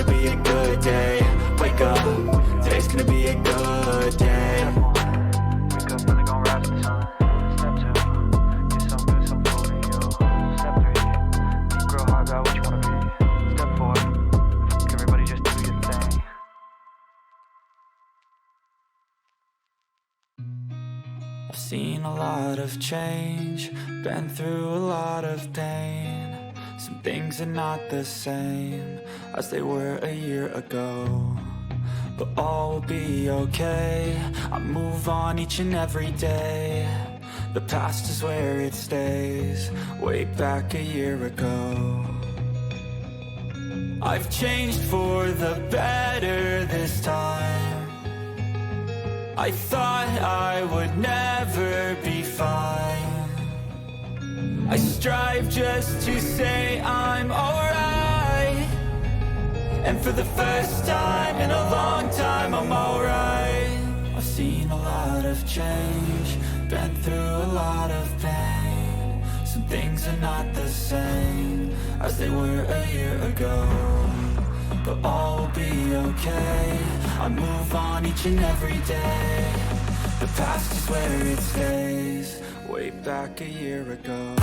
gonna be a good day. Wake up, today's gonna be a good day. Wake up, really gon' rise with the sun. Step 2, get some good, some food in you. Step 3, think real hard about what you wanna be. Step 4, everybody just do your thing. I've seen a lot of change, been through a lot of pain. Some things are not the same as they were a year ago, but all will be okay. I move on each and every day. The past is where it stays, way back a year ago. I've changed for the better this time. I thought I would never be fine. I strive just to say I'm alright, and for the first time in a long time I'm alright. I've seen a lot of change, been through a lot of pain. Some things are not the same as they were a year ago, but all will be okay. I move on each and every day. The past is where it stays, way back a year ago.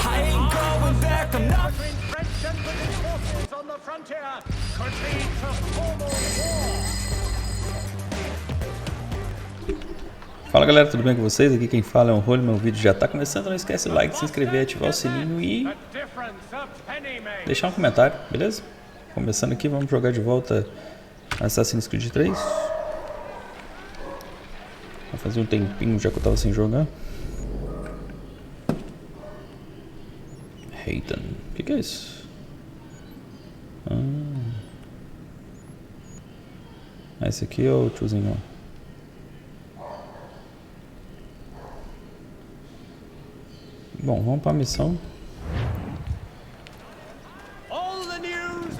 I ain't going back, I'm not. French and British forces on the frontier proceed to formal war. Fala galera, tudo bem com vocês? Aqui quem fala é o Rolo, meu vídeo já está começando. Não esquece o like, se inscrever, ativar o sininho e deixar um comentário, beleza? Começando aqui, vamos jogar de volta Assassin's Creed 3. Vai fazer um tempinho já que eu tava sem jogar. Hayden, o que é isso? Esse aqui é o tiozinho. Bom, vamos para a missão.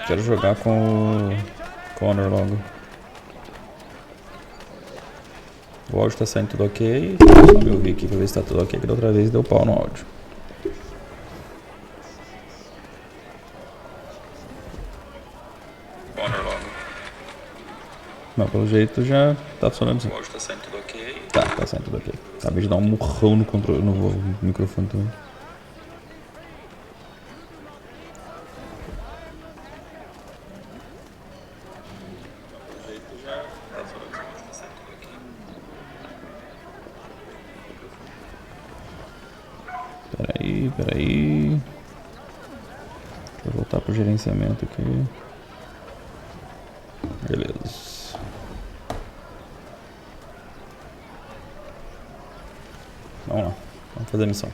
Quero jogar com o Connor logo. O áudio está saindo tudo ok. Só me ouvir aqui para ver se está tudo ok, que da outra vez deu pau no áudio. Connor logo. Não, pelo jeito já tá funcionando assim. O áudio está saindo tudo ok. Tá saindo tudo ok. Acabei de dar um murrão no controle, no microfone também. Peraí. Deixa eu voltar pro gerenciamento aqui. Beleza. Vamos lá, vamos fazer a missão.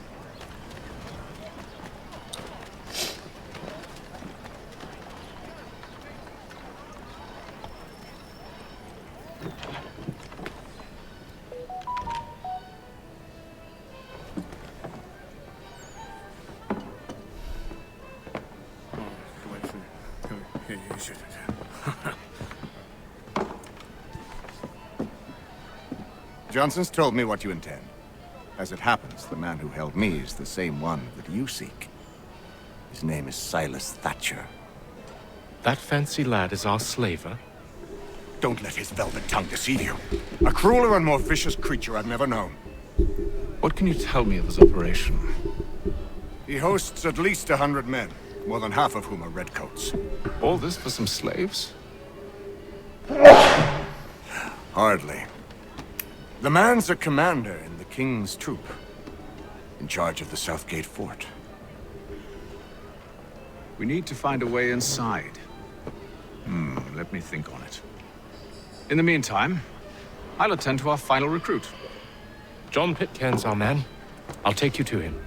Johnson's told me what you intend. As it happens, the man who held me is the same one that you seek. His name is Silas Thatcher. That fancy lad is our slaver? Don't let his velvet tongue deceive you. A crueler and more vicious creature I've never known. What can you tell me of his operation? He hosts at least 100 men, more than half of whom are redcoats. All this for some slaves? Hardly. The man's a commander in the King's troop, in charge of the Southgate Fort. We need to find a way inside. Let me think on it. In the meantime, I'll attend to our final recruit. John Pitcairn's our man. I'll take you to him.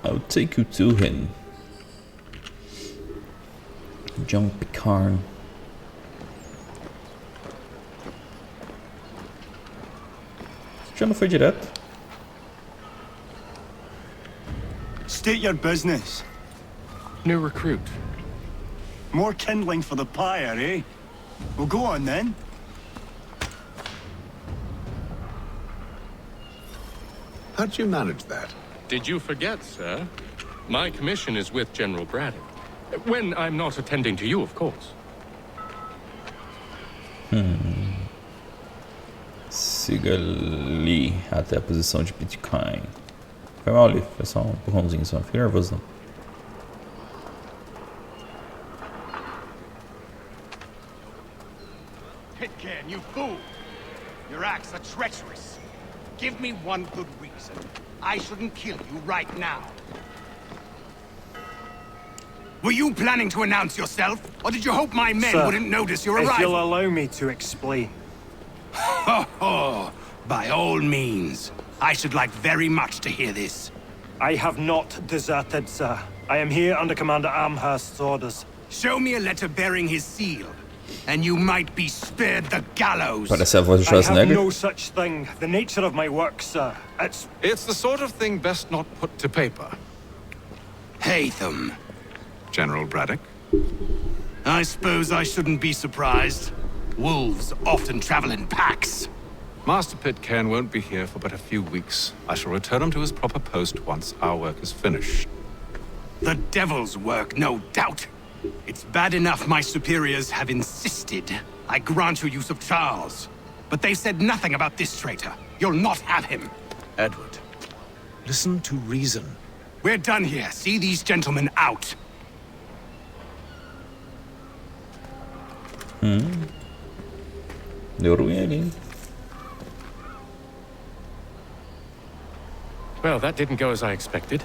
I'll take you to him. John Pitcairn. Já não foi direto? State your business. New recruit. More kindling for the pyre, eh? Well, go on then. How'd you manage that? Did you forget, sir? My commission is with General Braddock. When I'm not attending to you, of course. Siga ali até a posição de Bitcoin. Foi mal ali, foi só um empurrãozinho só. Fica nervoso não. Pitcairn, you fool! Your acts are treacherous. Give me one good reason. I shouldn't kill you right now. Were you planning to announce yourself? Or did you hope my men wouldn't notice your arrival? If you'll allow me to explain. Oh, by all means. I should like very much to hear this. I have not deserted, sir. I am here under Commander Amherst's orders. Show me a letter bearing his seal, and you might be spared the gallows. Parece a voz do I have Schwarzenegger. no such thing. The nature of my work, sir. It's the sort of thing best not put to paper. Hatham. General Braddock? I suppose I shouldn't be surprised. Wolves often travel in packs. Master Pitcairn won't be here for but a few weeks. I shall return him to his proper post once our work is finished. The devil's work, no doubt. It's bad enough my superiors have insisted I grant you use of Charles. But they've said nothing about this traitor. You'll not have him. Edward, listen to reason. We're done here. See these gentlemen out. Deu ruim ali, hein? Well, that didn't go as I expected.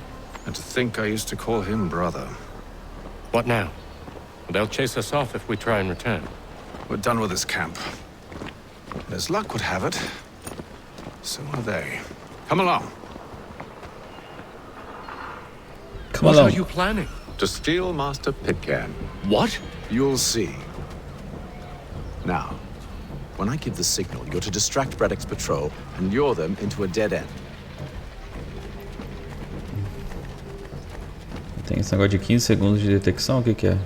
And to think I used to call him brother. What now? They'll chase us off if we try and return. We're done with this camp. And as luck would have it, so are they. Come along. Come What along. are you planning? To steal Master Pitcairn. What? You'll see. Now, when I give the signal, you're to distract Braddock's patrol and lure them into a dead end. Tem esse negócio de 15 segundos de detecção, o que que é?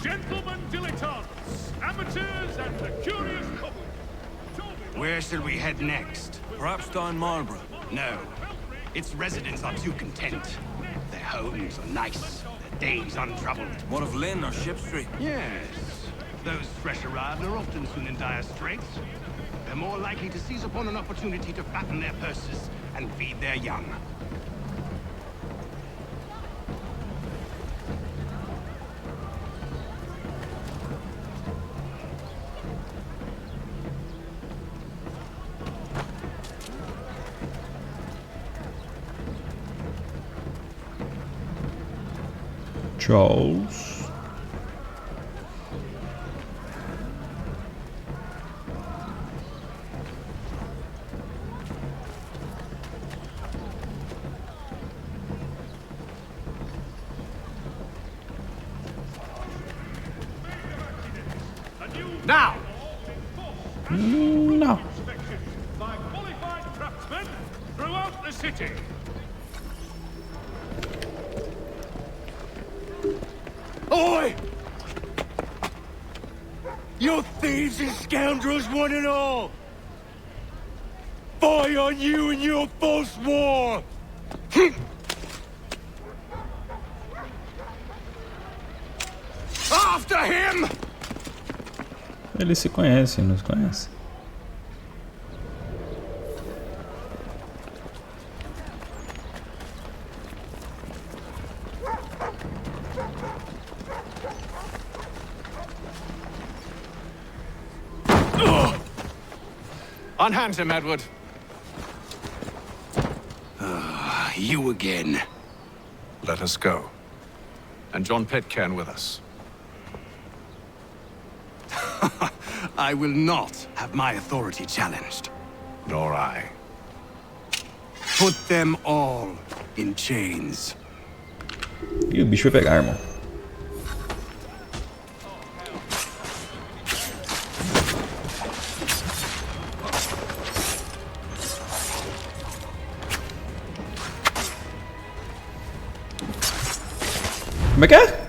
Gentlemen dilettantes, amateurs and the curious public. Where shall we head next? Perhaps down Marlborough. No. Its residents are too content. Their homes are nice, their days untroubled. What of Lynn or Ship Street? Yes. Those fresh arrived are often soon in dire straits. They're more likely to seize upon an opportunity to fatten their purses and feed their young. Charles. Now! No. By qualified craftsmen throughout the city. Oi! You thieves and scoundrels, one and all! Fie on you and your false war! After him! Eles se conhecem, nos conhecem. Unhand him, Edward. You again. Let us go. And John Pitcairn with us. I will not have my authority challenged. Nor I. Put them all in chains. Ih, o bicho vai pegar, irmão. Como é que é?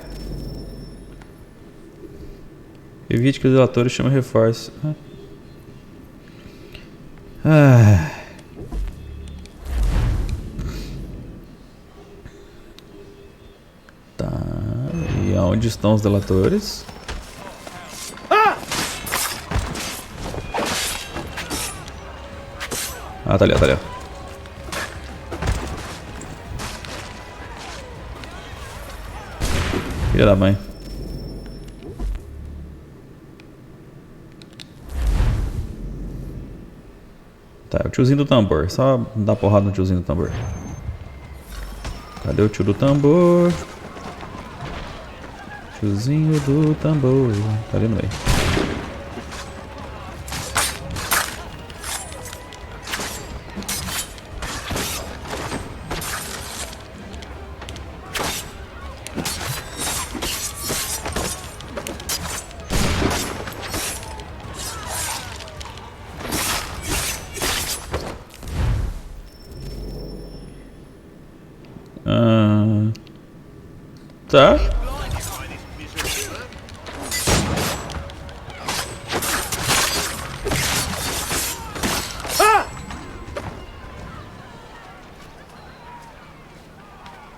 Evite que os relatores chamem reforço. Tá. E aonde estão os delatores? Ah, tá ali, tá ali. Filha da mãe. Tá, é o tiozinho do tambor. Só dar porrada no tiozinho do tambor. Cadê o tio do tambor? Tiozinho do tambor. Tá ali no meio. Tá.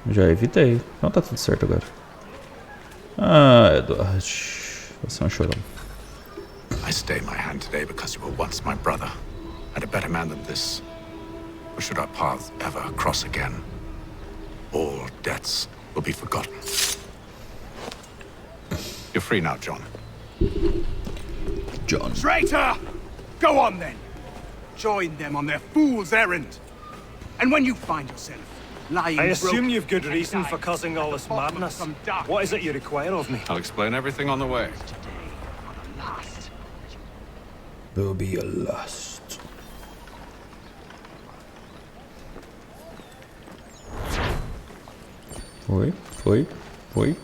Já evitei. Então tá tudo certo agora. Ah, Edward. Você é um chorão. I stay my hand today because you were once my brother, and a better man than this. Or should our paths ever cross again, all debts will be forgotten. You're free now, John. John. Traitor! Go on then. Join them on their fool's errand. And when you find yourself lying I assume broken you've good and reason dying for causing all this at the bottom of madness. some dark What is it you require of me? I'll explain everything on the way. last. Will be a lust. Foi, foi, foi.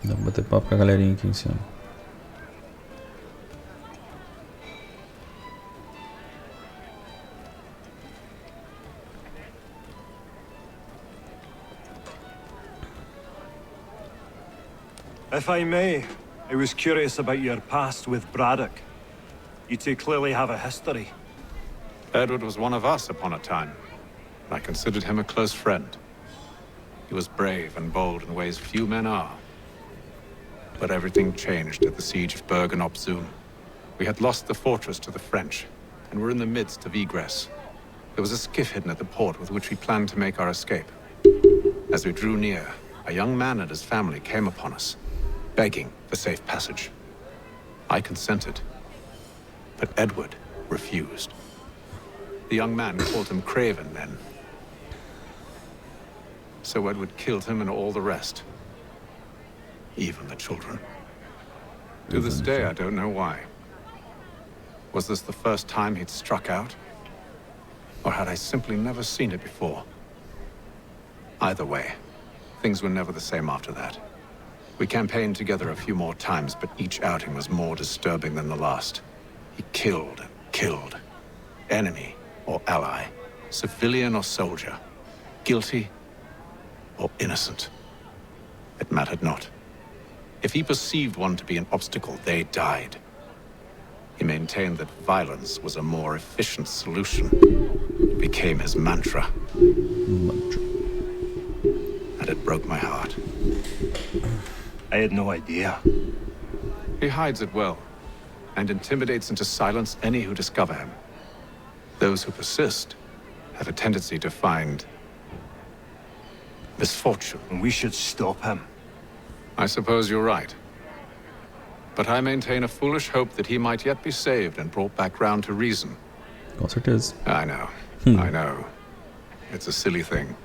Dá pra bater papo com a galerinha aqui em cima. If I may, I was curious about your past with Braddock. You two clearly have a history. Edward was one of us upon a time. I considered him a close friend. He was brave and bold in ways few men are. But everything changed at the siege of Bergen op Zoom. We had lost the fortress to the French, and were in the midst of egress. There was a skiff hidden at the port with which we planned to make our escape. As we drew near, a young man and his family came upon us, begging for safe passage. I consented, but Edward refused. The young man called him Craven then. So Edward killed him and all the rest. Even the children. To this day, I don't know why. Was this the first time he'd struck out? Or had I simply never seen it before? Either way, things were never the same after that. We campaigned together a few more times, but each outing was more disturbing than the last. He killed and killed. Enemy or ally, civilian or soldier, guilty or innocent. It mattered not. If he perceived one to be an obstacle, they died. He maintained that violence was a more efficient solution. It became his mantra. And it broke my heart. I had no idea. He hides it well, and intimidates into silence any who discover him. Those who persist have a tendency to find misfortune. And we should stop him. I suppose you're right. But I maintain a foolish hope that he might yet be saved and brought back round to reason. Com certeza. I know. I know. It's a silly thing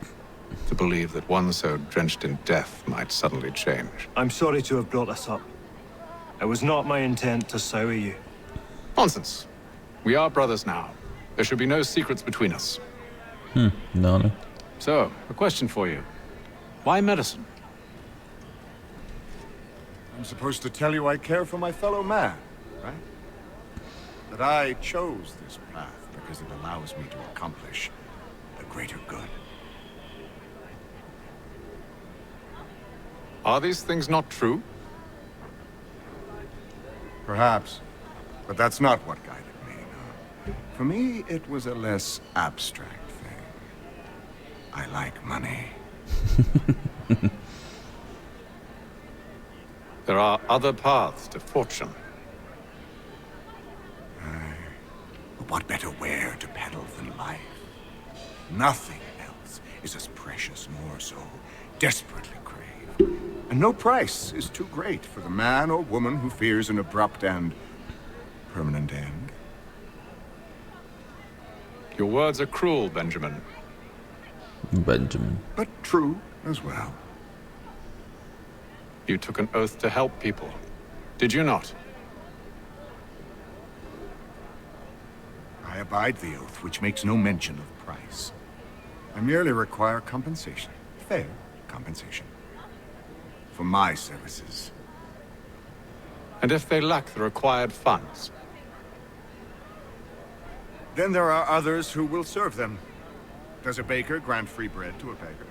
to believe that one so drenched in death might suddenly change. I'm sorry to have brought this up. It was not my intent to sour you. Nonsense. We are brothers now. There should be no secrets between us. Não, né? So, a question for you. Why medicine? I'm supposed to tell you I care for my fellow man, right? That I chose this path because it allows me to accomplish the greater good. Are these things not true? Perhaps. But that's not what guided me. No. For me, it was a less abstract thing. I like money. There are other paths to fortune. But what better ware to peddle than life? Nothing else is as precious nor so desperately craved. And no price is too great for the man or woman who fears an abrupt and permanent end. Your words are cruel, Benjamin. Benjamin. But true as well. You took an oath to help people, did you not? I abide the oath, which makes no mention of price. I merely require compensation. Fair compensation. For my services. And if they lack the required funds? Then there are others who will serve them. Does a baker grant free bread to a beggar?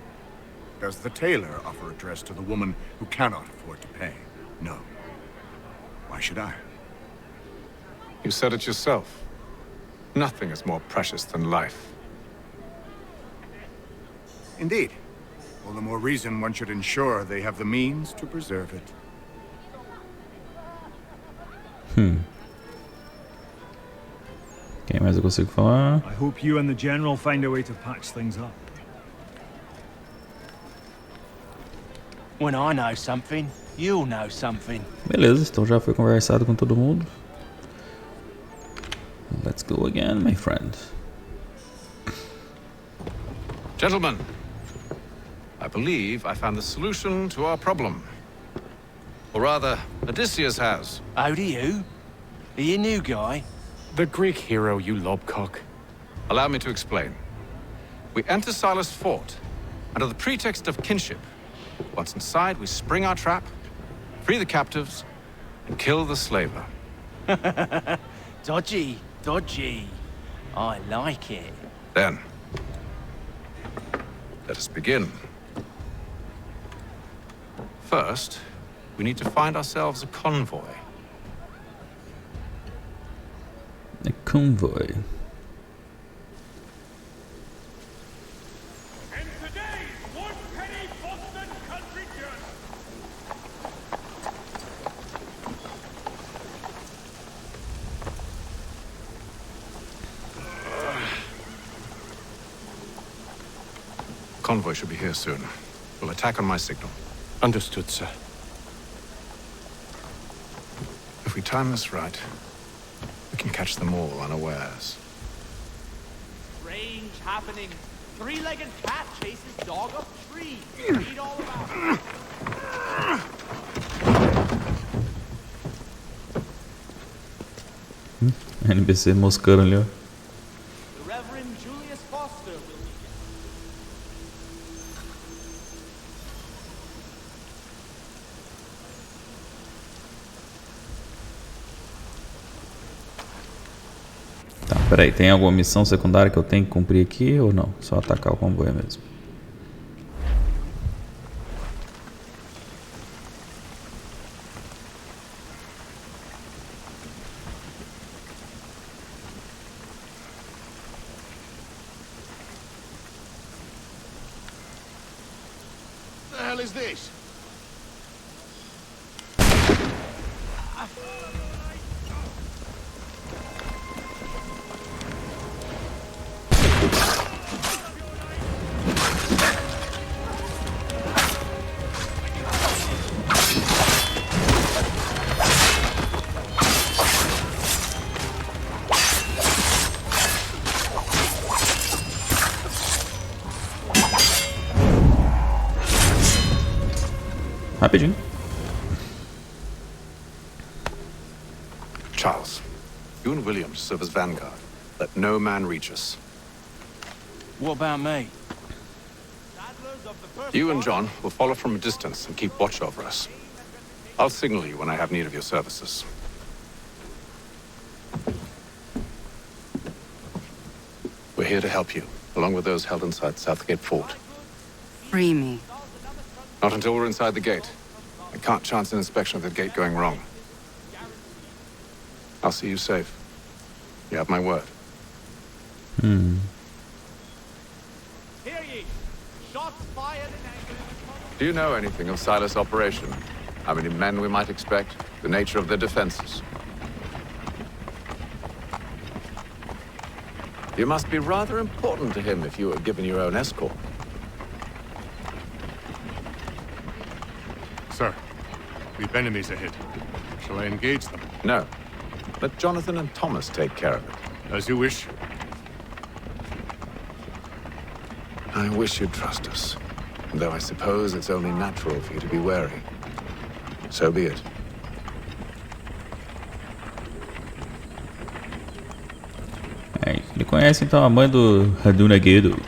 Does the tailor offer a dress to the woman who cannot afford to pay? No. Why should I? You said it yourself. Nothing is more precious than life. Indeed. All the more reason one should ensure they have the means to preserve it. Quem mais eu consigo falar? I hope you and the General find a way to patch things up. When I know something, you'll know something. Beleza, então já foi conversado com todo mundo. Let's go again, my friend. Gentlemen, I believe I found the solution to our problem. Or rather, Odysseus has. Oh, do you? Are you a new guy? The Greek hero, you lobcock. Allow me to explain. We enter Silas' fort, under the pretext of kinship. Once inside, we spring our trap, free the captives, and kill the slaver. Dodgy, dodgy. I like it. Then, let us begin. First, we need to find ourselves a convoy. A convoy. And today's one-penny Boston country journey. Convoy should be here soon. We'll attack on my signal. Understood, sir. If we time this right, we can catch them all unawares. Strange happening. Three-legged cat chases dog up tree. Read all about it. NPC moscando ali, ó. The Reverend Julius Foster will be Tá, peraí, tem alguma missão secundária que eu tenho que cumprir aqui ou não? Só atacar o comboio mesmo. What the hell is this? Charles, you and William to serve as vanguard. Let no man reach us. What about me? You and John will follow from a distance and keep watch over us. I'll signal you when I have need of your services. We're here to help you, along with those held inside Southgate Fort. Free me. Not until we're inside the gate. I can't chance an inspection of the gate going wrong. I'll see you safe. You have my word. Hear ye! Shots fired in anger. Do you know anything of Silas' operation? How many men we might expect? The nature of their defenses? You must be rather important to him if you were given your own escort. Sir, we've enemies ahead. Shall I engage them? No. Let Jonathan and Thomas take care of it. As you wish. I wish you'd trust us. Though I suppose it's only natural for you to be wary. So be it. Ele conhece então a mãe do Radunaguedo.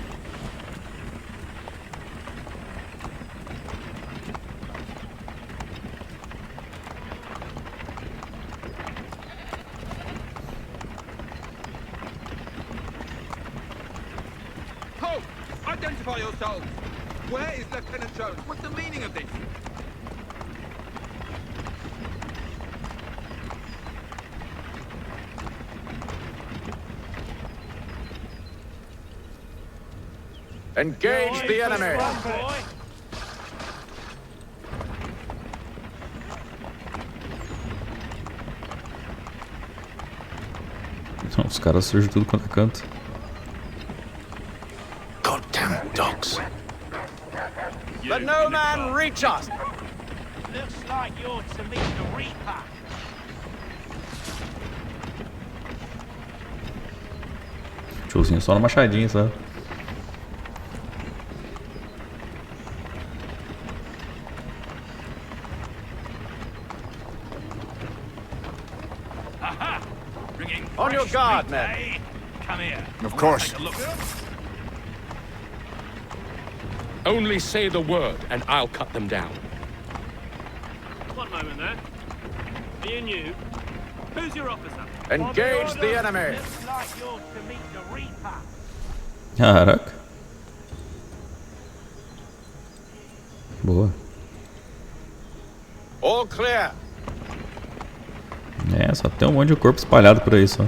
Ho! Identify yourselves! Where is Lieutenant Jones? What's the meaning of this? Engage the enemy! Então, os caras surgem tudo quanto é canto. Goddamn dogs. Let no man reach us! Looks like you're to meet the Reaper. Tiozinho só na machadinha, sabe? On your guard, man. Come here. Of course. Only say the word, and I'll cut them down. One moment there. Me and you. Who's your officer? Engage the enemy! Looks like you're to meet the Reaper. Caraca. Boa. All clear! É, só tem um monte de corpo espalhado por aí só.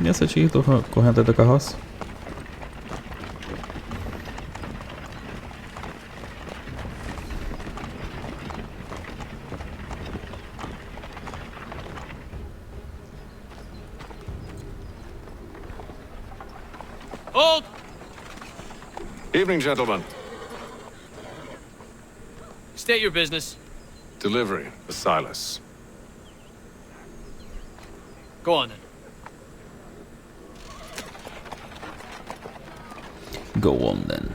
E essa tia que tô correndo atrás da carroça? Hold! Evening, gentlemen. State your business. Delivery for Silas. Go on then. Go on then.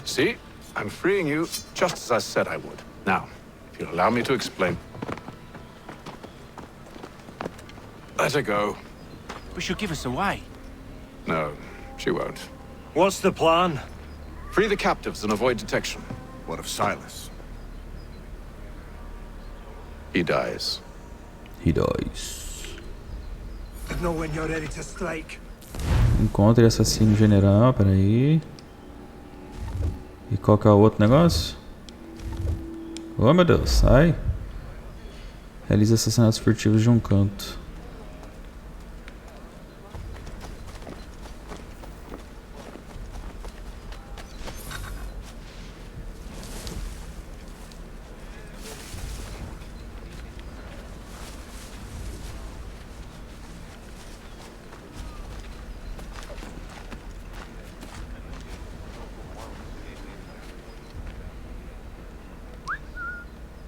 See? I'm freeing you just as I said I would. Now, if you'll allow me to explain. Let her go. But she'll give us away. No, she won't. What's the plan? Free the captives and avoid detection. What of Silas? He dies. He dies. Know when you're ready to strike. Encontre assassino general, peraí. E qual que é o outro negócio? Oh meu Deus, sai. Realize assassinatos furtivos de um canto.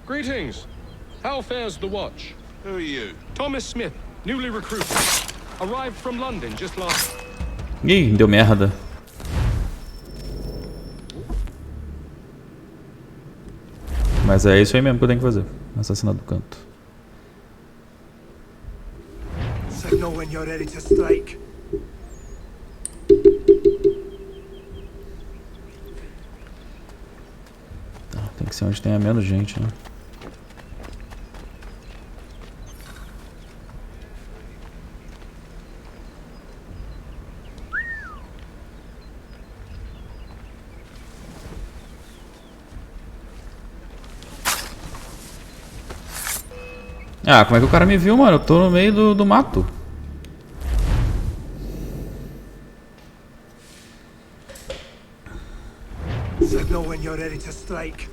Greetings. How fares the watch? Who are you? Thomas Smith, newly recruited. Arrived from London just last... Ih, deu merda. Mas é isso aí mesmo que eu tenho que fazer. Assassinato do canto. Signal when you're ready to strike. Tá, tem que ser onde tenha menos gente, né? Ah, como é que o cara me viu, mano? Eu tô no meio do mato. Signal when you're ready to strike.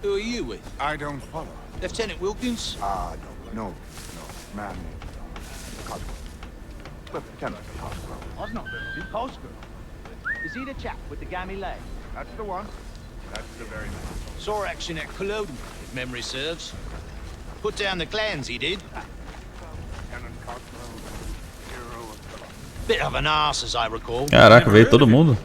Who are you with? I don't follow. Lieutenant Wilkins? No. Man named Cosgrove. Lieutenant Cosgrove. Osnot, Cosgrove. Is he the chap with the gammy leg? That's the one. That's the very man. Saw action at Culloden, if memory serves. Put down the clans, he did. Lieutenant Cosgrove, hero of the lot. Bit of an arse, as I recall. Caraca, veio todo mundo.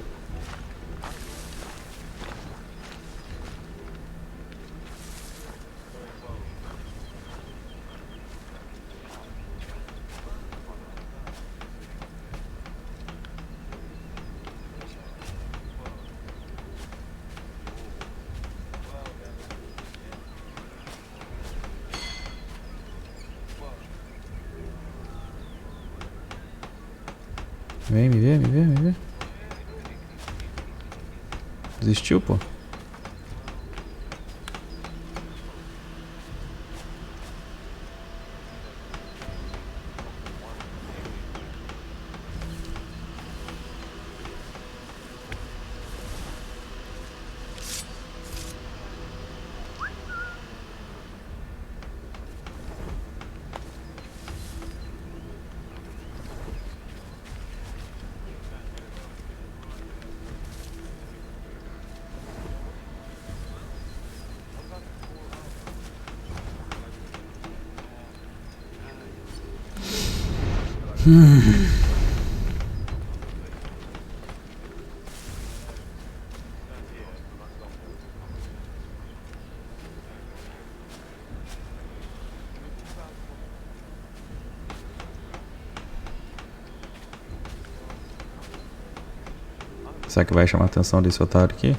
Vem, me vê. Desistiu, pô. Será que vai chamar a atenção desse otário aqui?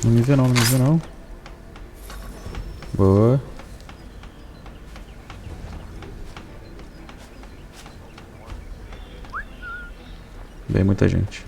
Não me vê não. Boa. Bem, muita gente.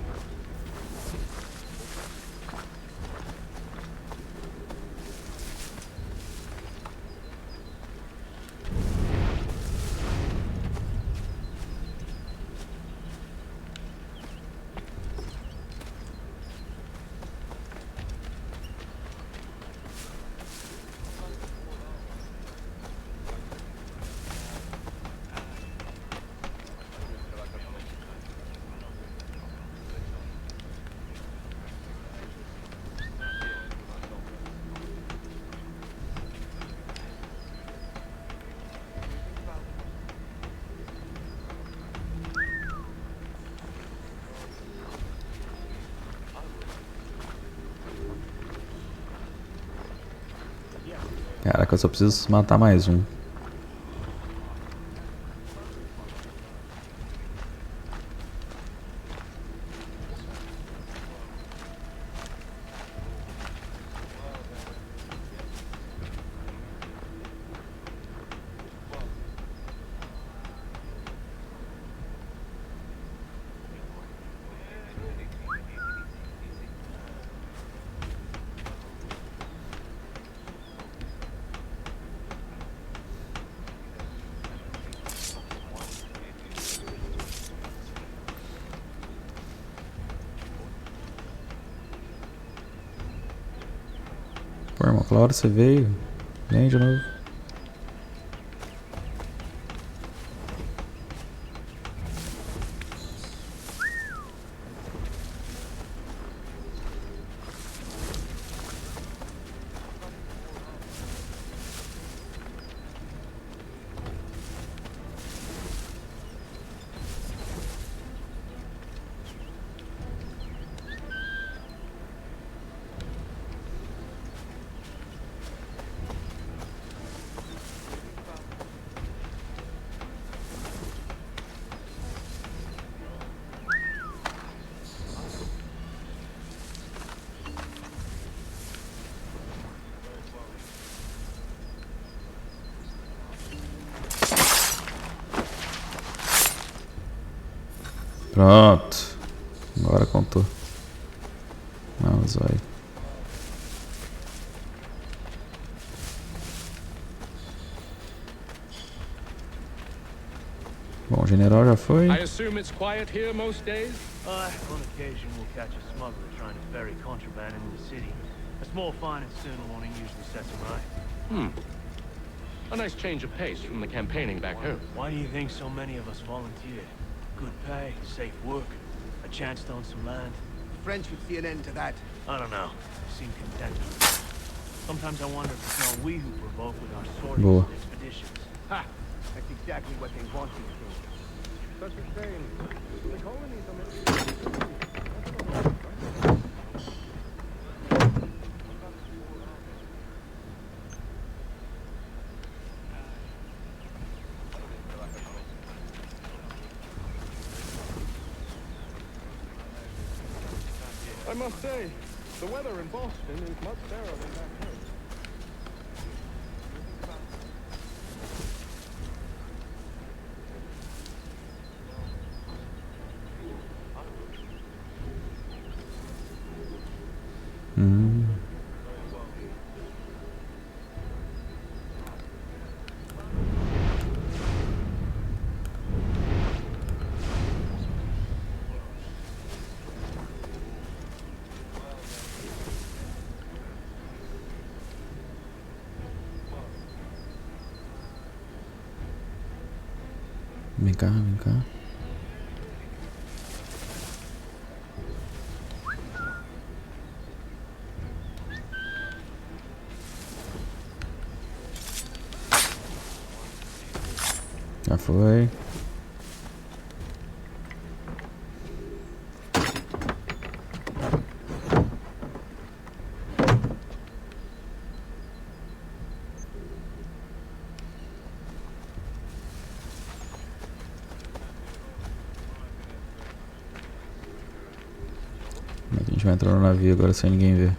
Caraca, eu só preciso matar mais um. Pô, irmão, aquela hora você veio. Vem de novo. Pronto. Agora contou. Vamos, vai. Bom, o general já foi. I assume it's quiet here most days? On occasion we'll catch a smuggler trying to ferry contraband into the city. A small fine and stern warning usually sets him right. A nice change of pace from the campaigning back home. Why do you think so many of us volunteered? Good pay, safe work, a chance to own some land. The French would see an end to that. I don't know. Seem content. Sometimes I wonder if it's not we who provoke with our sorties and expeditions. Ha! That's exactly what they want you to do. Such a shame. The colonies are meant to... I must say, the weather in Boston is much fairer than back home. Vem cá, vem cá. Já foi. A gente vai entrar no navio agora sem ninguém ver.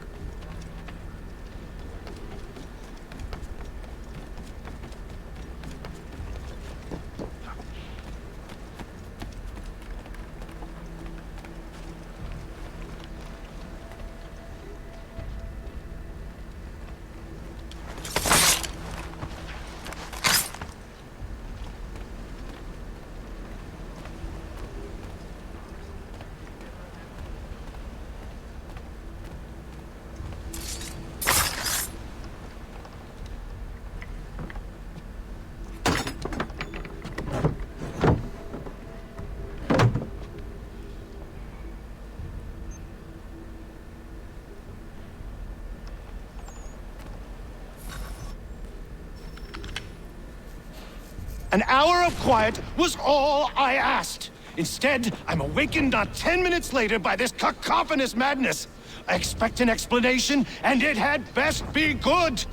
An hour of quiet was all I asked. Instead, I'm awakened not 10 minutes later by this cacophonous madness. I expect an explanation, and it had best be good.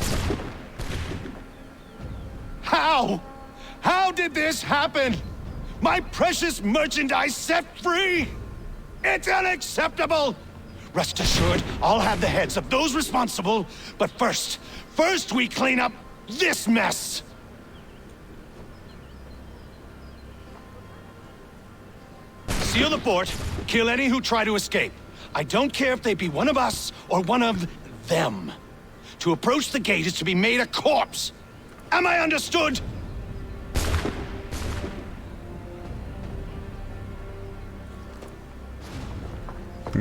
How? How did this happen? My precious merchandise set free? It's unacceptable! Rest assured, I'll have the heads of those responsible, but first we clean up this mess! Seal the fort, kill any who try to escape. I don't care if they be one of us or one of them. To approach the gate is to be made a corpse. Am I understood?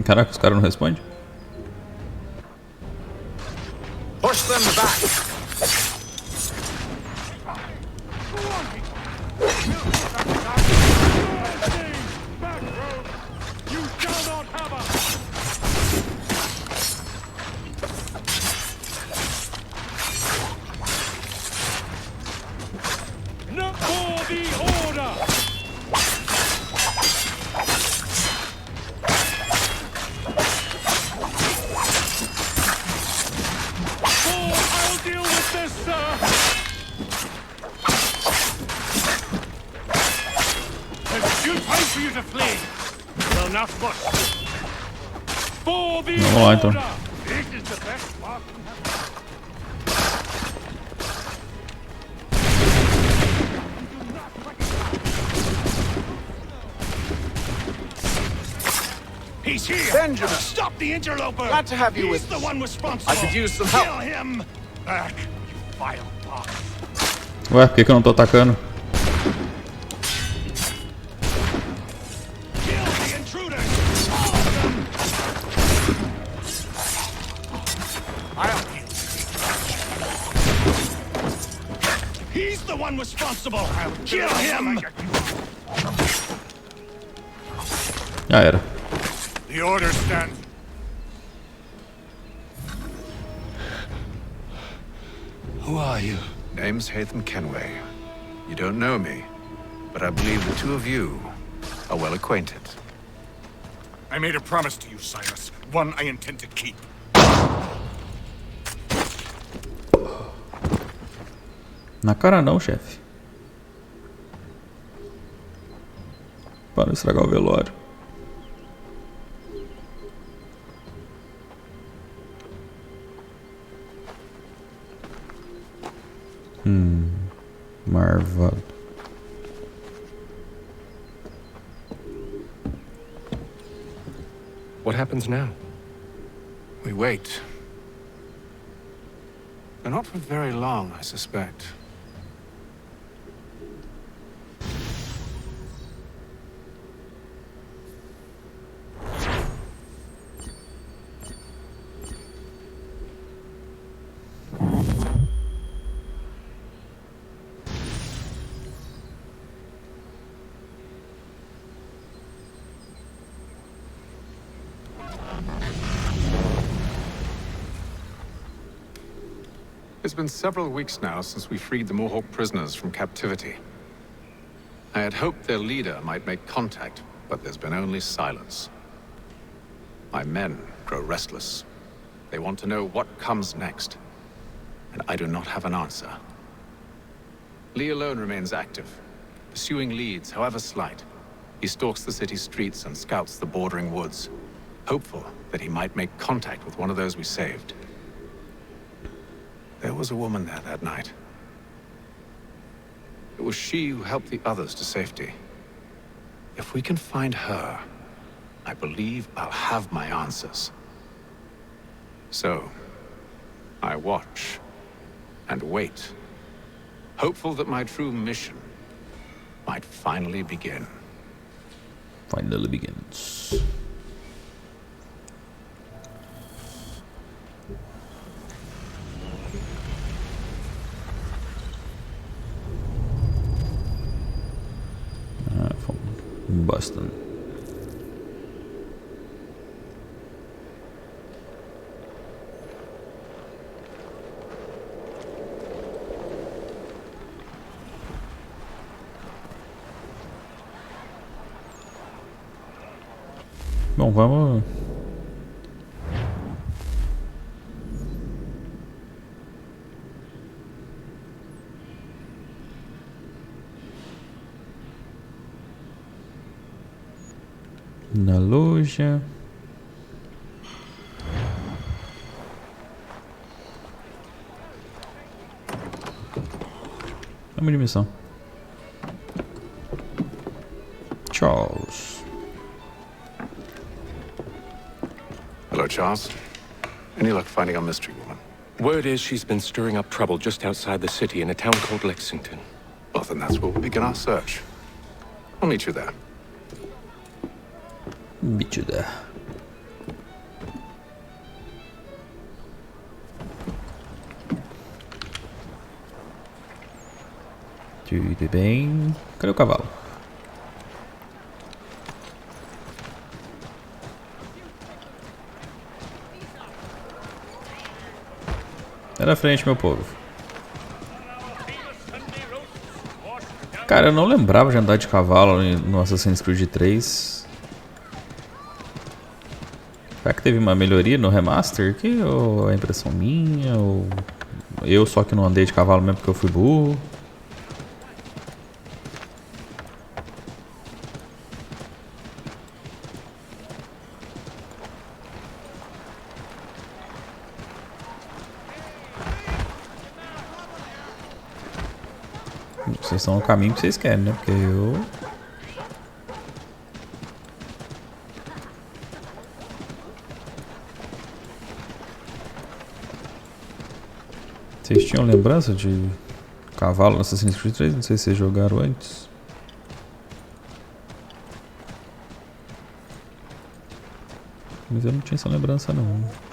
Caraca, os caras não respondem. Push them back. Vamos lá então. He's here. Benjamin, stop the interloper. Glad to have you with He's the us. one responsible. I could use some help. Kill him. Back, you vile box. Ué, por que eu não tô atacando? Kill the intruders. All of them. He's the one responsible. Kill him. Já era. The order stands. Who are you? Name's Hatham Kenway. You don't know me, but I believe the two of you are well acquainted. I made a promise to you, Silas. One I intend to keep. Na cara não, chefe. Para não estragar o velório. Marvado. What happens now? We wait. But not for very long, I suspect. It's been several weeks now since we freed the Mohawk prisoners from captivity. I had hoped their leader might make contact, but there's been only silence. My men grow restless. They want to know what comes next, and I do not have an answer. Lee alone remains active, pursuing leads, however slight. He stalks the city streets and scouts the bordering woods, hopeful that he might make contact with one of those we saved. There was a woman there that night. It was she who helped the others to safety. If we can find her, I believe I'll have my answers. So, I watch and wait, hopeful that my true mission might finally begin. Finally begins. Boston. Bom, vamos. Na loja. Vamos de missão. Charles. Hello, Charles. Any luck finding our mystery woman? Word is she's been stirring up trouble just outside the city in a town called Lexington. Well, then that's where we'll begin our search. I'll meet you there. Meet you there. Tudo bem. Cadê o cavalo? É na frente, meu povo. Cara, eu não lembrava de andar de cavalo no Assassin's Creed 3. Será que teve uma melhoria no remaster aqui? Ou é impressão minha? Ou eu só que não andei de cavalo mesmo porque eu fui burro? Vocês estão no caminho que vocês querem, né? Porque eu... Vocês tinham lembrança de cavalo no Assassin's Creed 3? Não sei se vocês jogaram antes. Mas eu não tinha essa lembrança não.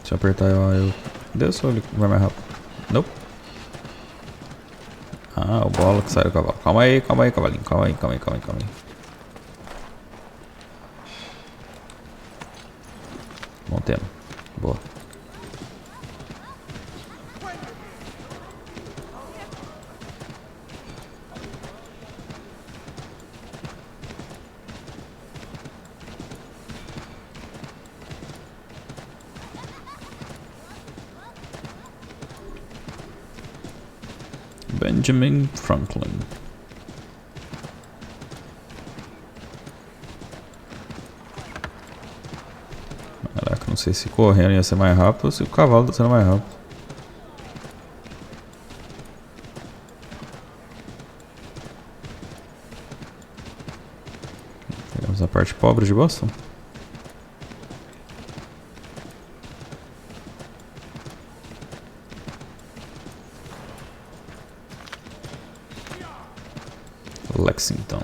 Se eu apertar eu desço ou ele vai mais rápido? Nope. Ah, o bola que sai do cavalo. Calma aí, cavalinho. Calma aí. Bom tempo. Boa. Benjamin Franklin. Caraca, não sei se correndo ia ser mais rápido ou se o cavalo tá sendo mais rápido. Pegamos a parte pobre de Boston. Lexington.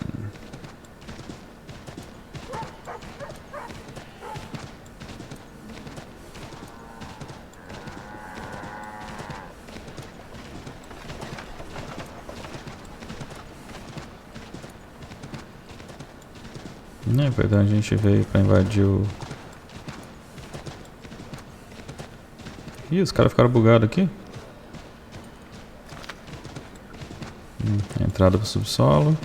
É verdade, a gente veio pra invadir o... Ih, os caras ficaram bugados aqui. Entrada pro subsolo.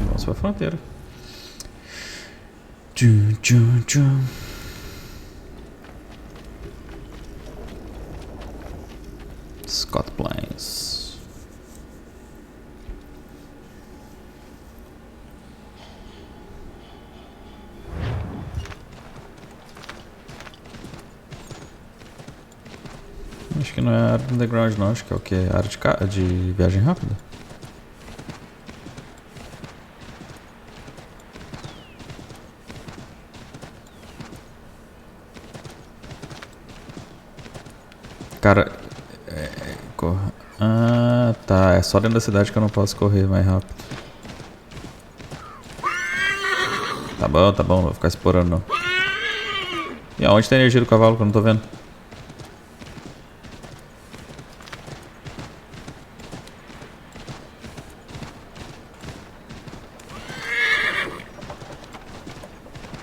Vamos pra fronteira. Scott Plains. Acho que não é área underground não, acho que é o que? Área de viagem rápida? Cara, ah, tá, é só dentro da cidade que eu não posso correr mais rápido. Tá bom, não vou ficar explorando não. E aonde tem a energia do cavalo que eu não tô vendo?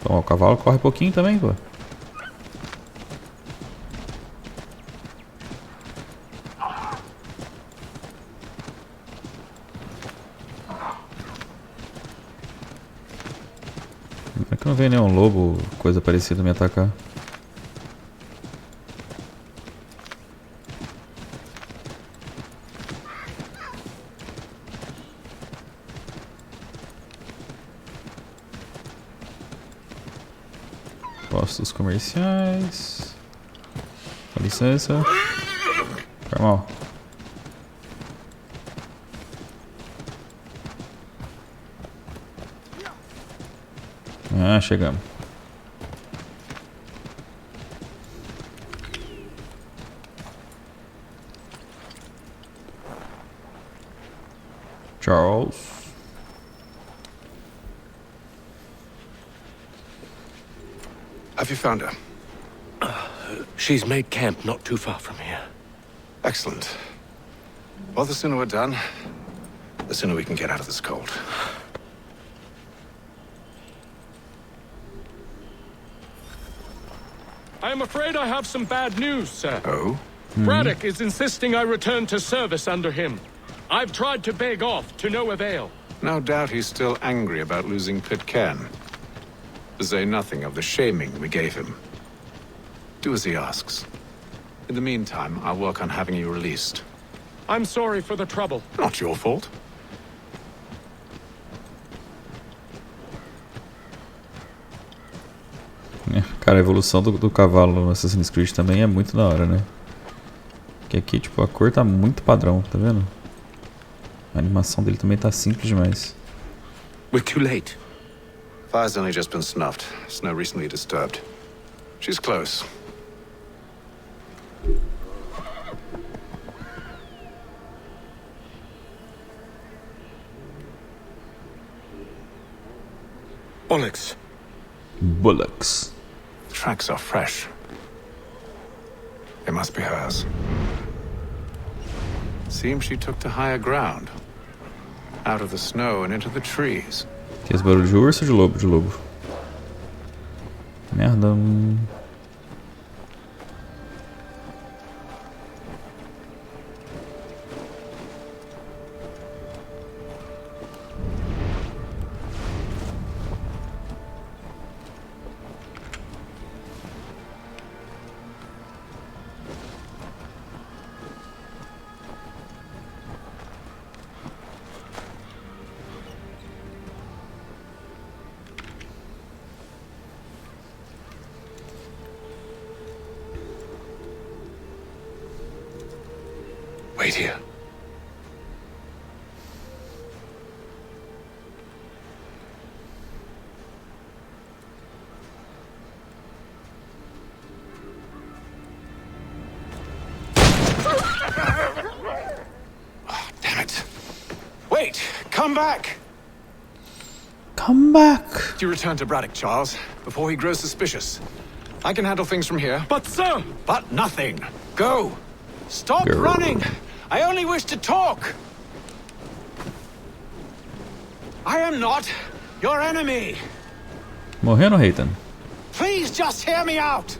Bom, o cavalo corre pouquinho também, pô. É que não veio nenhum lobo, coisa parecida, me atacar. Postos comerciais. Com licença. Normal. Ah, chegamos. Charles. Have you found her? She's made camp not too far from here. Excellent. Well, the sooner we're done, the sooner we can get out of this cold. I am afraid I have some bad news, sir. Oh? Braddock is insisting I return to service under him. I've tried to beg off, to no avail. No doubt he's still angry about losing Pitcairn. To say nothing of the shaming we gave him. Do as he asks. In the meantime, I'll work on having you released. I'm sorry for the trouble. Not your fault. Cara, a evolução do cavalo no Assassin's Creed também é muito da hora, né? Porque aqui, tipo, a cor tá muito padrão, tá vendo? A animação dele também tá simples demais. We're too late. Fire's only just been snuffed. Snow recently disturbed. She's close. Bullocks. Bullocks. The tracks are fresh. They must be hers. Seems she took to higher ground. Out of the snow and into the trees. Tem esse barulho de urso ou de lobo? De lobo. Merda. Wait here. Oh, damn it. Wait! Come back! Come back! You return to Braddock, Charles, before he grows suspicious. I can handle things from here. But, sir! But nothing. Go! Stop Go. running! I only wish to talk! I am not your enemy! Morrendo, Reitan? Please just hear me out!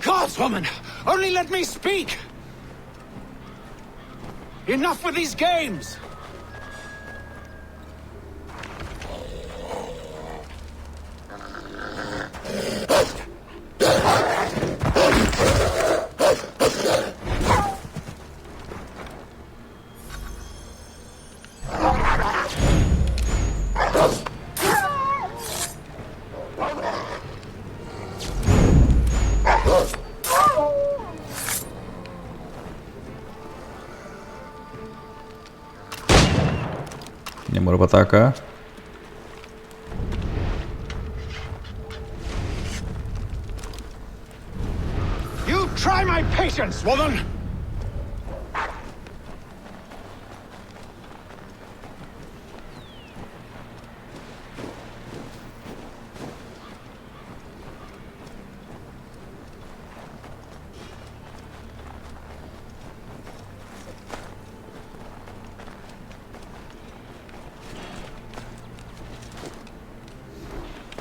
Gods, woman! Only let me speak! Enough with these games! Demorou pra atacar. You try my patience, woman!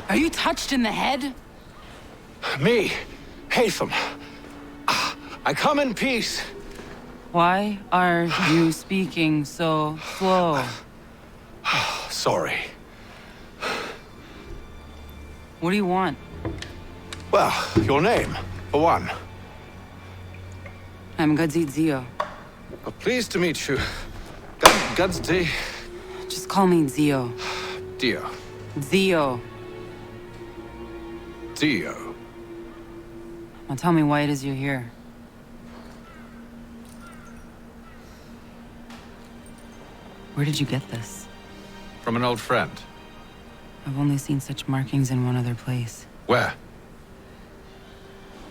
Are you touched in the head? Me, Hatham. I come in peace. Why are you speaking so slow? Sorry. What do you want? Well, your name, for one. I'm Gadzit Zio. Well, pleased to meet you. Gudsy. Just call me Zio. Dio. Zio. Dio. Now tell me why it is you're here. Where did you get this? From an old friend. I've only seen such markings in one other place. Where?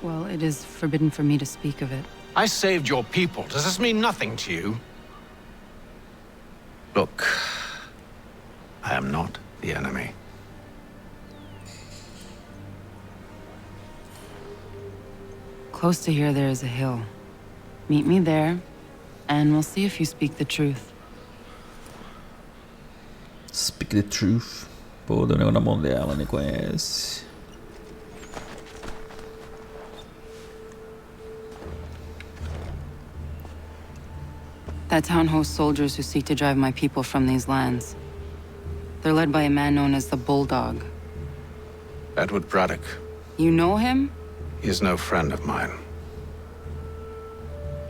Well, it is forbidden for me to speak of it. I saved your people. Does this mean nothing to you? Look, I am not the enemy. Close to here, there is a hill. Meet me there, and we'll see if you speak the truth. Speak the truth. Pô, deu negócio na mão dela, nem conhece. That town hosts soldiers who seek to drive my people from these lands. They're led by a man known as the Bulldog. Edward Braddock. You know him? He is no friend of mine.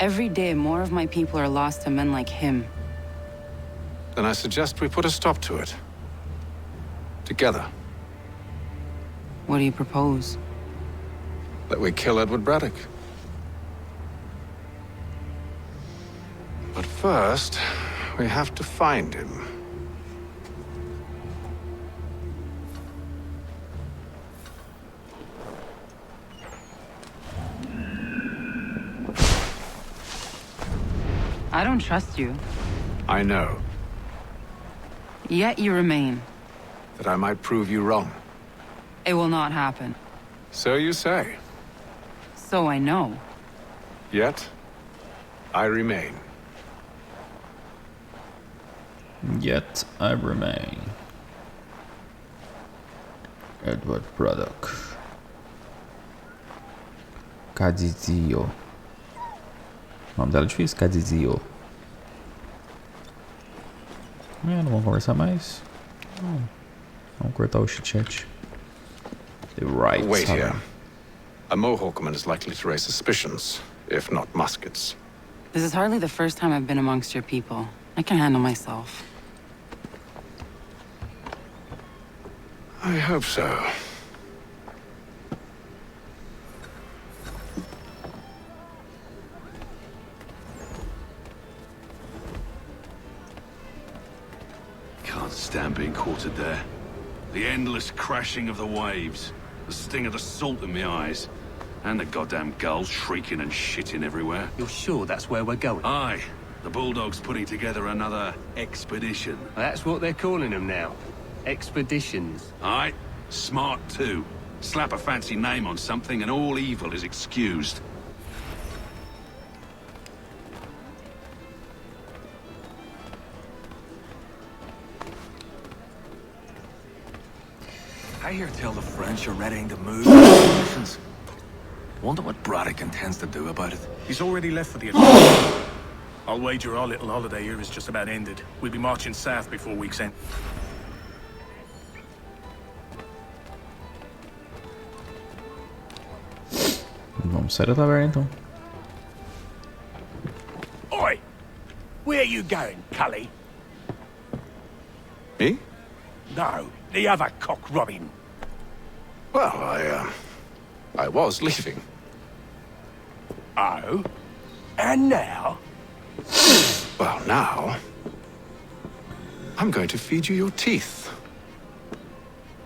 Every day, more of my people are lost to men like him. Then I suggest we put a stop to it. Together. What do you propose? That we kill Edward Braddock. But first, we have to find him. I don't trust you. I know. Yet you remain. That I might prove you wrong. It will not happen. So you say. So I know. Yet, I remain. Yet I remain. Edward Braddock. Cadzizio. O nome dela é difícil, Cadzizio. Não vamos conversar mais. Vamos cortar o chit-chat. The right. Wait here. A Mohawkman is likely to raise suspicions, if not muskets. This is hardly the first time I've been amongst your people. I can handle myself. I hope so. Can't stand being quartered there. The endless crashing of the waves, the sting of the salt in my eyes, and the goddamn gulls shrieking and shitting everywhere. You're sure that's where we're going? Aye. The Bulldog's putting together another expedition. That's what they're calling them now. Expeditions. Aye. Smart too. Slap a fancy name on something and all evil is excused. I hear tell the French are readying to move. Wonder what Braddock intends to do about it. He's already left for the Atendimento. I'll wager our little holiday here is just about ended. We'll be marching south before week's end. Vamos sair da taverna então. Oi! Where you going, Cully? Me? No, the other cock robin. Well, I was leaving. Oh? And now? Well, now... I'm going to feed you your teeth.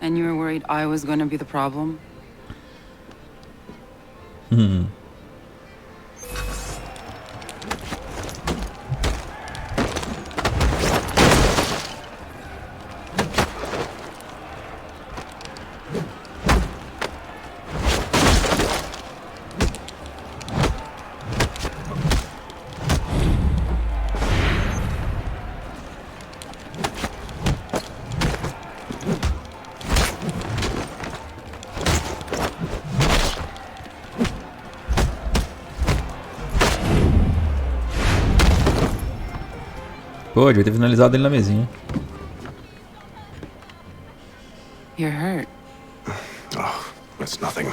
And you were worried I was going to be the problem? Pô, devia ter finalizado ele na mesinha. You're hurt. Oh, it's nothing.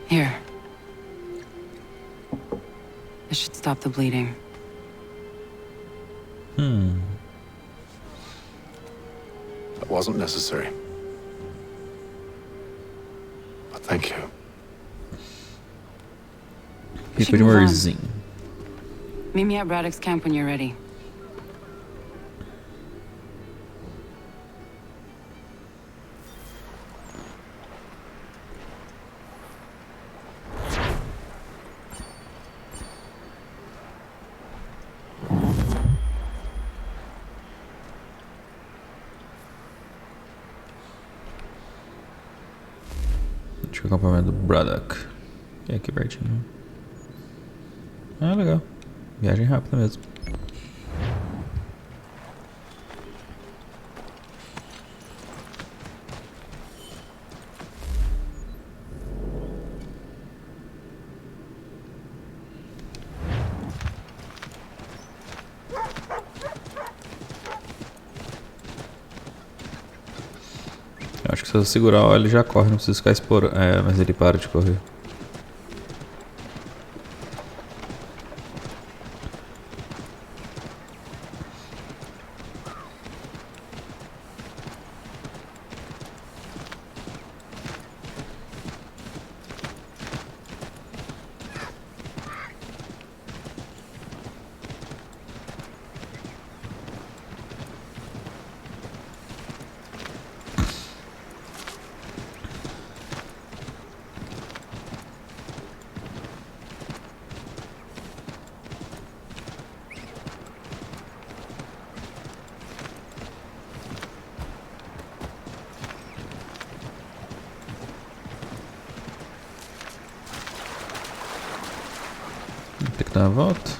Here. This should stop the bleeding. That wasn't necessary. But thank you. We should move on. Meet me at Braddock's camp when you're ready. Deixa eu ver o acampamento do Braddock. É aqui pertinho. Ah, legal. Viagem rápida mesmo. Eu acho que se eu segurar ele já corre, não precisa ficar explorando. É, mas ele para de correr. Tem que dar a volta.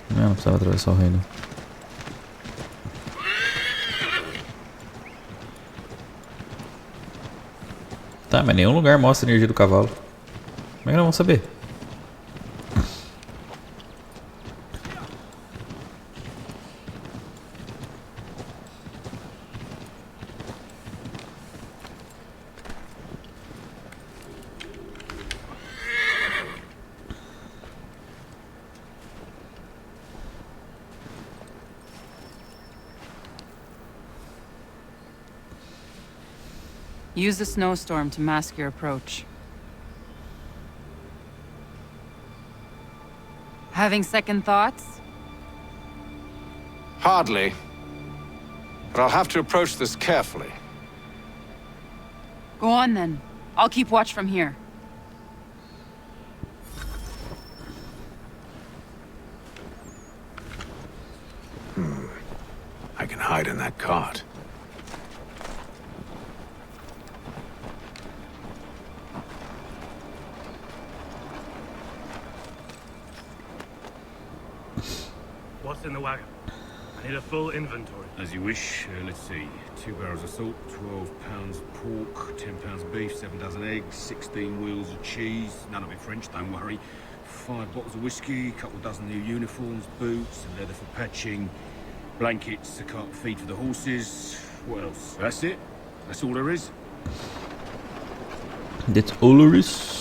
Não precisava atravessar o reino. Tá, mas nenhum lugar mostra a energia do cavalo. Como é que nós vamos saber? Use the snowstorm to mask your approach. Having second thoughts? Hardly. But I'll have to approach this carefully. Go on then. I'll keep watch from here. I can hide in that cart. What's in the wagon? I need a full inventory. As you wish. Let's see. 2 barrels of salt, 12 pounds of pork, 10 pounds of beef, 7 dozen eggs, 16 wheels of cheese. None of it French, don't worry. 5 bottles of whiskey, a couple dozen new uniforms, boots, and leather for patching, blankets, a cart feed for the horses. What else? That's it. That's all there is. That's all there is.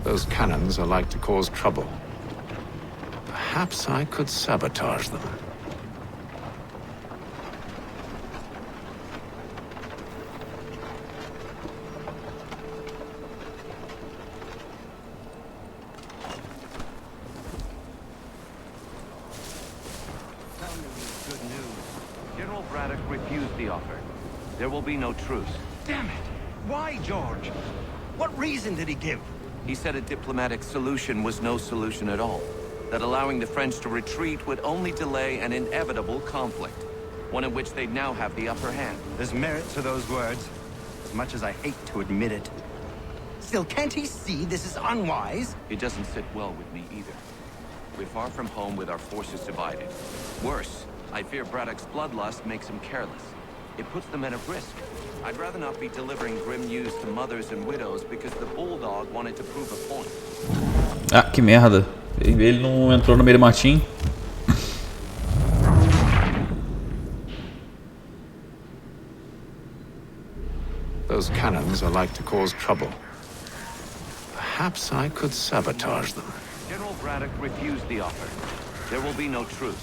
Those cannons are like to cause trouble. Perhaps I could sabotage them. Good news. General Braddock refused the offer. There will be no truce. Damn it! Why, George? What reason did he give? He said a diplomatic solution was no solution at all. That allowing the French to retreat would only delay an inevitable conflict. One in which they'd now have the upper hand. There's merit to those words, as much as I hate to admit it. Still, can't he see this is unwise? It doesn't sit well with me either. We're far from home with our forces divided. Worse, I fear Braddock's bloodlust makes him careless. It puts the men at risk. I'd rather not be delivering grim news to mothers and widows because the bulldog wanted to prove a point. Ah, que merda. Ele não entrou no meio do matinho. Those cannons are like to cause trouble. Perhaps I could sabotage them. General Braddock refused the offer. There will be no truce.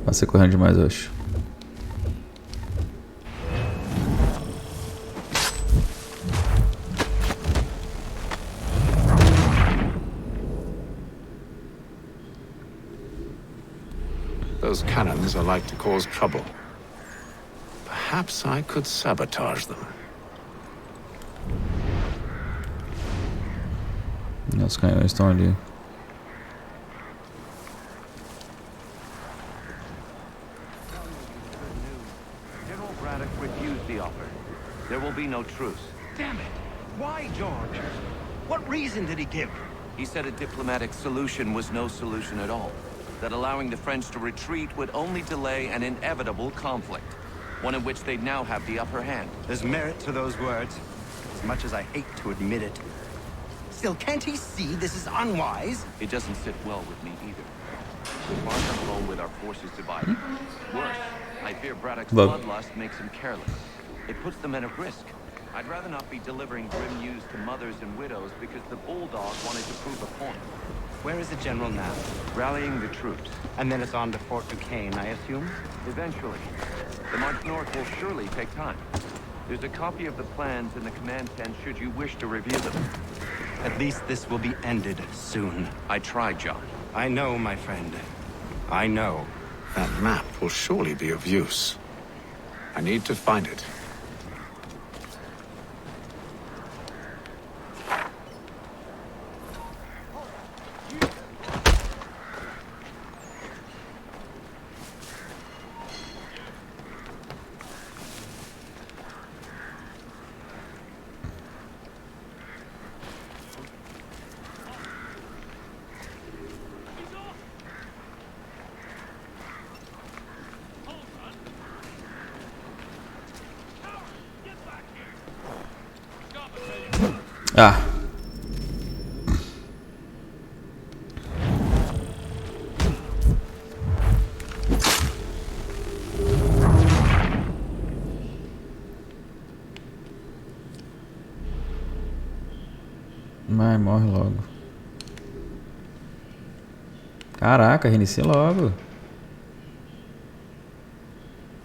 Passei correndo demais, eu acho. Those cannons are like to cause trouble. Perhaps I could sabotage them. Os canhões estão ali. General Braddock refused the offer. There will be no truce. Damn it! Why, George? What reason did he give? He said a diplomatic solution was no solution at all. That allowing the French to retreat would only delay an inevitable conflict. One in which they'd now have the upper hand. There's merit to those words, as much as I hate to admit it. Still, can't he see this is unwise? It doesn't sit well with me either. We're far from home with our forces divided. Worse, I fear Braddock's bloodlust makes him careless. It puts the men at risk. I'd rather not be delivering grim news to mothers and widows because the bulldog wanted to prove a point. Where is the general now? Rallying the troops. And then it's on to Fort Duquesne, I assume? Eventually. The march north will surely take time. There's a copy of the plans in the command tent should you wish to review them. At least this will be ended soon. I tried, John. I know, my friend. I know. That map will surely be of use. I need to find it. Ah. Vai, morre logo. Caraca, reinicia logo.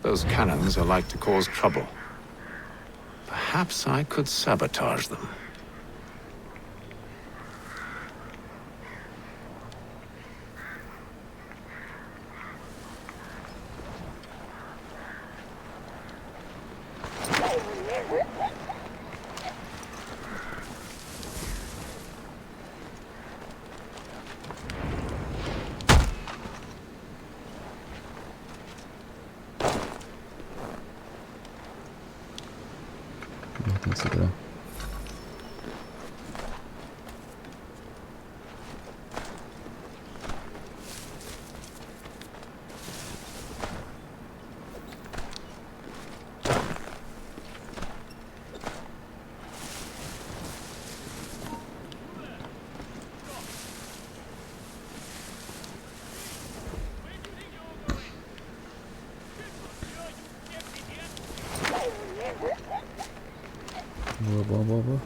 Those cannons are like to cause trouble. Perhaps I could sabotage them. Tem que segurar. Boa.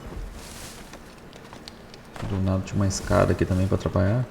Do nada tinha uma escada aqui também para atrapalhar.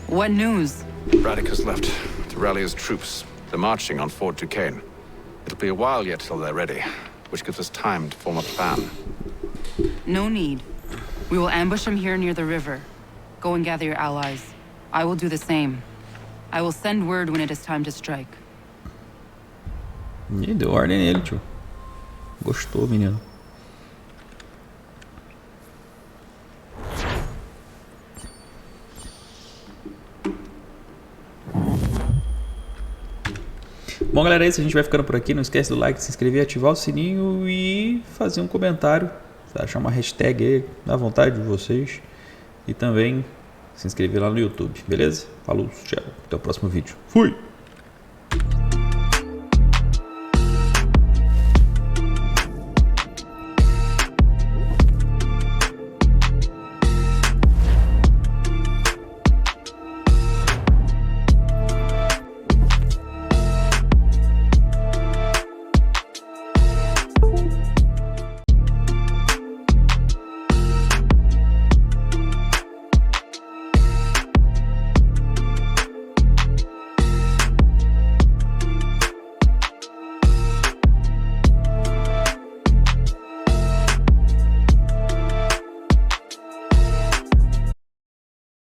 What news? Braddock has left to rally his troops. They're marching on Fort Duquesne. It'll be a while yet till they're ready. which gives us time to form a plan. No need. We will ambush him here near the river. Go and gather your allies. I will do the same. I will send word when it is time to strike. Ih, deu ordem nele, tio. Gostou, menino. Bom, galera, é isso. A gente vai ficando por aqui. Não esquece do like, se inscrever, ativar o sininho e fazer um comentário. Achar uma hashtag aí, à vontade de vocês. E também se inscrever lá no YouTube, beleza? Falou, tchau. Até o próximo vídeo. Fui!